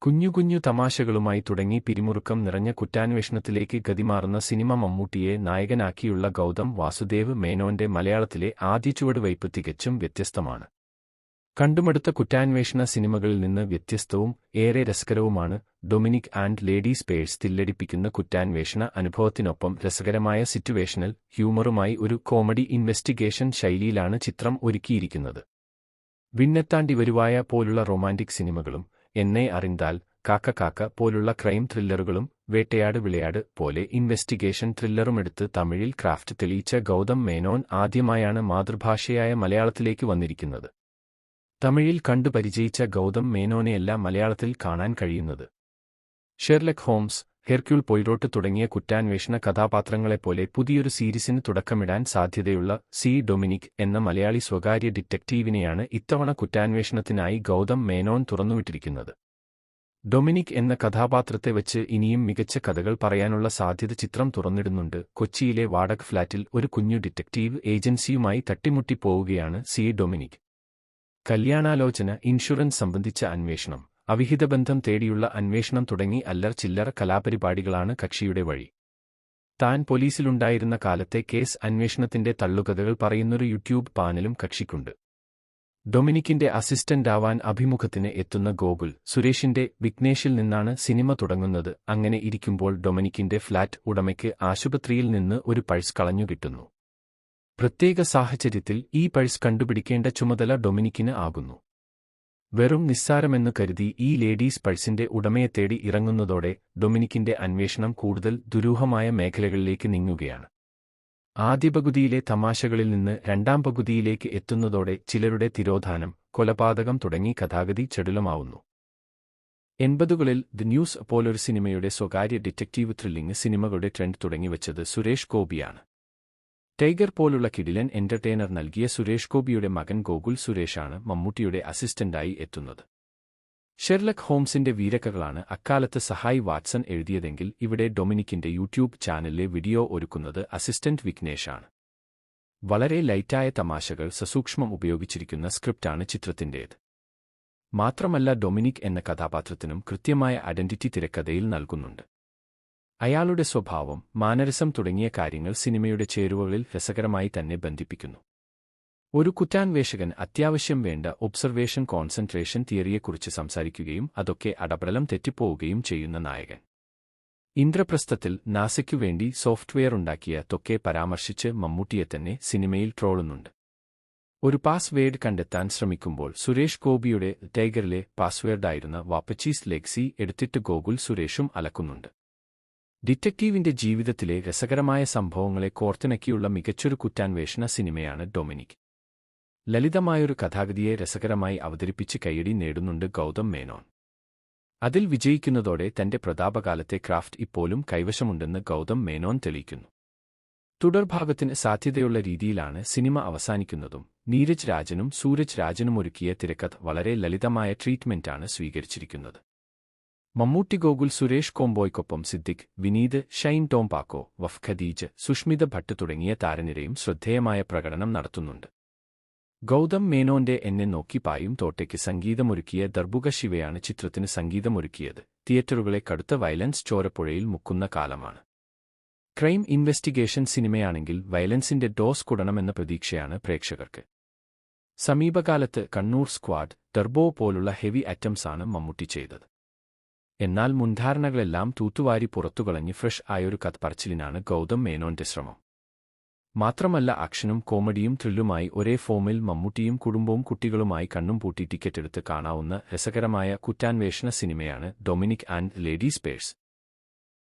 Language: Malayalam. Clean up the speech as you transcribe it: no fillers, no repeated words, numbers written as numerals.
കുഞ്ഞു കുഞ്ഞു തമാശകളുമായി തുടങ്ങി പിരിമുറുക്കം നിറഞ്ഞ കുറ്റാന്വേഷണത്തിലേക്ക് ഗതിമാറുന്ന സിനിമ മമ്മൂട്ടിയെ നായകനാക്കിയുള്ള ഗൗതം വാസുദേവ് മേനോന്റെ മലയാളത്തിലെ ആദ്യ ചുവടുവയ്പ് തികച്ചും വ്യത്യസ്തമാണ്. കണ്ടുമടുത്ത കുറ്റാന്വേഷണ സിനിമകളിൽ നിന്ന് വ്യത്യസ്തവും ഏറെ രസകരവുമാണ് ഡൊമിനിക് ആൻഡ് ലേഡി സ്പേഴ്സ്. തില്ലടിപ്പിക്കുന്ന കുറ്റാന്വേഷണ അനുഭവത്തിനൊപ്പം രസകരമായ സിറ്റുവേഷണൽ ഹ്യൂമറുമായി ഒരു കോമഡി ഇൻവെസ്റ്റിഗേഷൻ ശൈലിയിലാണ് ചിത്രം ഒരുക്കിയിരിക്കുന്നത്. വിണ്ണെത്താണ്ടി വരുവായ പോലുള്ള റൊമാന്റിക് സിനിമകളും, എന്നെ അറിന്താൽ, കാക്ക കാക്ക പോലുള്ള ക്രൈം ത്രില്ലറുകളും, വേട്ടയാട് വിളയാട് പോലെ ഇൻവെസ്റ്റിഗേഷൻ ത്രില്ലറുമെടുത്ത് തമിഴിൽ ക്രാഫ്റ്റ് തെളിയിച്ച ഗൗതം മേനോൻ ആദ്യമായാണ് മാതൃഭാഷയായ മലയാളത്തിലേക്ക് വന്നിരിക്കുന്നത്. തമിഴിൽ കണ്ടു പരിചയിച്ച ഗൗതം മേനോനെയല്ല മലയാളത്തിൽ കാണാൻ കഴിയുന്നത്. ഷെർലക് ഹോംസ്, ഹെർക്യൂൾ പോയിറോട്ട് തുടങ്ങിയ കുറ്റാന്വേഷണ കഥാപാത്രങ്ങളെപ്പോലെ പുതിയൊരു സീരീസിന് തുടക്കമിടാൻ സാധ്യതയുള്ള സി ഡൊമിനിക് എന്ന മലയാളി സ്വകാര്യ ഡിറ്റക്റ്റീവിനെയാണ് ഇത്തവണ കുറ്റാന്വേഷണത്തിനായി ഗൗതം മേനോൻ തുറന്നുവിട്ടിരിക്കുന്നത്. ഡൊമിനിക് എന്ന കഥാപാത്രത്തെ വച്ച് ഇനിയും മികച്ച കഥകൾ പറയാനുള്ള സാധ്യത ചിത്രം തുറന്നിടുന്നുണ്ട്. കൊച്ചിയിലെ വാടക ഫ്ളാറ്റിൽ ഒരു കുഞ്ഞു ഡിറ്റക്റ്റീവ് ഏജൻസിയുമായി തട്ടിമുട്ടിപ്പോവുകയാണ് സി ഡൊമിനിക്. കല്യാണാലോചന, ഇൻഷുറൻസ് സംബന്ധിച്ച അന്വേഷണം, അവിഹിതബന്ധം തേടിയുള്ള അന്വേഷണം തുടങ്ങി അല്ലർ ചില്ലറ കലാപരിപാടികളാണ് കക്ഷിയുടെ വഴി. താൻ പോലീസിലുണ്ടായിരുന്ന കാലത്തെ കേസ് അന്വേഷണത്തിന്റെ തള്ളുകഥകൾ പറയുന്നൊരു യൂട്യൂബ് പാനലും കക്ഷിക്കുണ്ട്. ഡൊമിനിക്കിന്റെ അസിസ്റ്റന്റാവാൻ അഭിമുഖത്തിന് എത്തുന്ന ഗോകുൽ സുരേഷിന്റെ വിഘ്നേഷിൽ നിന്നാണ് സിനിമ തുടങ്ങുന്നത്. അങ്ങനെ ഇരിക്കുമ്പോൾ ഡൊമിനിക്കിന്റെ ഫ്ളാറ്റ് ഉടമയ്ക്ക് ആശുപത്രിയിൽ നിന്ന് ഒരു പഴ്സ് കളഞ്ഞുകിട്ടുന്നു. പ്രത്യേക സാഹചര്യത്തിൽ ഈ പഴ്സ് കണ്ടുപിടിക്കേണ്ട ചുമതല ഡൊമിനിക്കിന് ആകുന്നു. വെറും നിസ്സാരമെന്നു കരുതി ഈ ലേഡീസ് പഴ്സിന്റെ ഉടമയെ തേടി ഇറങ്ങുന്നതോടെ ഡൊമിനിക്കിന്റെ അന്വേഷണം കൂടുതൽ ദുരൂഹമായ മേഖലകളിലേക്ക് നീങ്ങുകയാണ്. ആദ്യ പകുതിയിലെ തമാശകളിൽ നിന്ന് രണ്ടാം പകുതിയിലേക്ക് എത്തുന്നതോടെ ചിലരുടെ തിരോധാനം, കൊലപാതകം തുടങ്ങി കഥാഗതി ചടുലമാവുന്നു. 80കളിൽ ദി ന്യൂസ് പോലൊരു സിനിമയുടെ സ്വകാര്യ ഡിറ്റക്റ്റീവ് ത്രില്ലിംഗ് സിനിമകളുടെ ട്രെൻഡ് തുടങ്ങിവച്ചത് സുരേഷ് ഗോപിയാണ്. ടൈഗർ പോലുള്ള കിടിലൻ എന്റർടൈനർ നൽകിയ സുരേഷ് ഗോപിയുടെ മകൻ ഗോകുൽ സുരേഷാണ് മമ്മൂട്ടിയുടെ അസിസ്റ്റന്റായി എത്തുന്നത്. ഷെർലക് ഹോംസിന്റെ വീരകഥകളാണ് അക്കാലത്ത് സഹായ് വാട്സൺ എഴുതിയതെങ്കിൽ ഇവിടെ ഡൊമിനിക്കിന്റെ യൂട്യൂബ് ചാനലിലെ വീഡിയോ ഒരുക്കുന്നത് അസിസ്റ്റന്റ് വിഘ്നേഷാണ്. വളരെ ലൈറ്റായ തമാശകൾ സസൂക്ഷ്മം ഉപയോഗിച്ചിരിക്കുന്ന സ്ക്രിപ്റ്റാണ് ചിത്രത്തിന്റേത്. മാത്രമല്ല ഡൊമിനിക് എന്ന കഥാപാത്രത്തിനും കൃത്യമായ ഐഡന്റിറ്റി തിരക്കഥയിൽ നൽകുന്നുണ്ട്. അയാളുടെ സ്വഭാവം, മാനരിസം തുടങ്ങിയ കാര്യങ്ങൾ സിനിമയുടെ ചേരുവകളിൽ രസകരമായി തന്നെ ബന്ധിപ്പിക്കുന്നു. ഒരു കുറ്റാന്വേഷകൻ അത്യാവശ്യം വേണ്ട ഒബ്സർവേഷൻ കോൺസെൻട്രേഷൻ തിയറിയെക്കുറിച്ച് സംസാരിക്കുകയും അതൊക്കെ അടപടലം തെറ്റിപ്പോവുകയും ചെയ്യുന്ന നായകൻ. ഇന്ദ്രപ്രസ്ഥത്തിൽ നാസയ്ക്കു വേണ്ടി സോഫ്റ്റ്വെയർ ഉണ്ടാക്കിയ തൊക്കെ പരാമർശിച്ച് മമ്മൂട്ടിയെത്തന്നെ സിനിമയിൽ ട്രോളുന്നുണ്ട്. ഒരു പാസ്വേഡ് കണ്ടെത്താൻ ശ്രമിക്കുമ്പോൾ സുരേഷ് ഗോപിയുടെ ടൈഗറിലെ പാസ്വേഡായിരുന്ന വാപ്പച്ചീസ് ലെഗ്സി എടുത്തിട്ട് ഗോകുൽ സുരേഷും അലക്കുന്നുണ്ട്. ഡിറ്റക്റ്റീവിന്റെ ജീവിതത്തിലെ രസകരമായ സംഭവങ്ങളെ കോർത്തിണക്കിയുള്ള മികച്ചൊരു കുറ്റാന്വേഷണ സിനിമയാണ് ഡൊമിനിക്. ലളിതമായൊരു കഥാഗതിയെ രസകരമായി അവതരിപ്പിച്ച് കയ്യടി നേടുന്നുണ്ട് ഗൗതം മേനോൻ. അതിൽ വിജയിക്കുന്നതോടെ തന്റെ പ്രതാപകാലത്തെ ക്രാഫ്റ്റ് ഇപ്പോഴും കൈവശമുണ്ടെന്ന് ഗൗതം മേനോൻ തെളിയിക്കുന്നു. തുടർഭാഗത്തിന് സാധ്യതയുള്ള രീതിയിലാണ് സിനിമ അവസാനിക്കുന്നതും. നീരജ് രാജനും സൂരജ് രാജനുമൊരുക്കിയ തിരക്കഥ വളരെ ലളിതമായ ട്രീറ്റ്മെന്റാണ് സ്വീകരിച്ചിരിക്കുന്നത്. മമ്മൂട്ടി ഗോകുൽ സുരേഷ് കോംബോയ്ക്കൊപ്പം സിദ്ദിഖ്, വിനീത്, ഷൈൻ ടോം പാക്കോ, വഫ് ഖദീജ്, സുഷ്മിത ഭട്ട് തുടങ്ങിയ താരനിരയും ശ്രദ്ധേയമായ പ്രകടനം നടത്തുന്നുണ്ട്. ഗൗതം മേനോന്റെ എന്നെ നോക്കി പായും തോട്ടയ്ക്ക് സംഗീതമൊരുക്കിയ ദർബുക ശിവയാണ് ചിത്രത്തിന് സംഗീതമൊരുക്കിയത്. തിയേറ്ററുകളെ കടുത്ത വയലൻസ് ചോരപ്പുഴയിൽ മുക്കുന്ന കാലമാണ്. ക്രൈം ഇൻവെസ്റ്റിഗേഷൻ സിനിമയാണെങ്കിൽ വയലൻസിന്റെ ഡോസ് കൂടണമെന്ന പ്രതീക്ഷയാണ് പ്രേക്ഷകർക്ക്. സമീപകാലത്ത് കണ്ണൂർ സ്ക്വാഡ്, ടർബോ പോലുള്ള ഹെവി അറ്റംസാണ് മമ്മൂട്ടി ചെയ്തത്. എന്നാൽ മുൻധാരണകളെല്ലാം തൂത്തുവാരി പുറത്തുകളഞ്ഞ് ഫ്രഷ് ആയൊരു കഥ പറച്ചിലിനാണ് ഗൗതം മേനോന്റെ ശ്രമം. മാത്രമല്ല ആക്ഷനും കോമഡിയും ത്രില്ലുമായി ഒരേ ഫോമിൽ മമ്മൂട്ടിയും കുടുംബവും കുട്ടികളുമായി കണ്ണും പൂട്ടി ടിക്കറ്റെടുത്ത് കാണാവുന്ന രസകരമായ കുറ്റാന്വേഷണ സിനിമയാണ് ഡൊമിനിക് ആൻഡ് ലേഡി സ്പേഴ്സ്.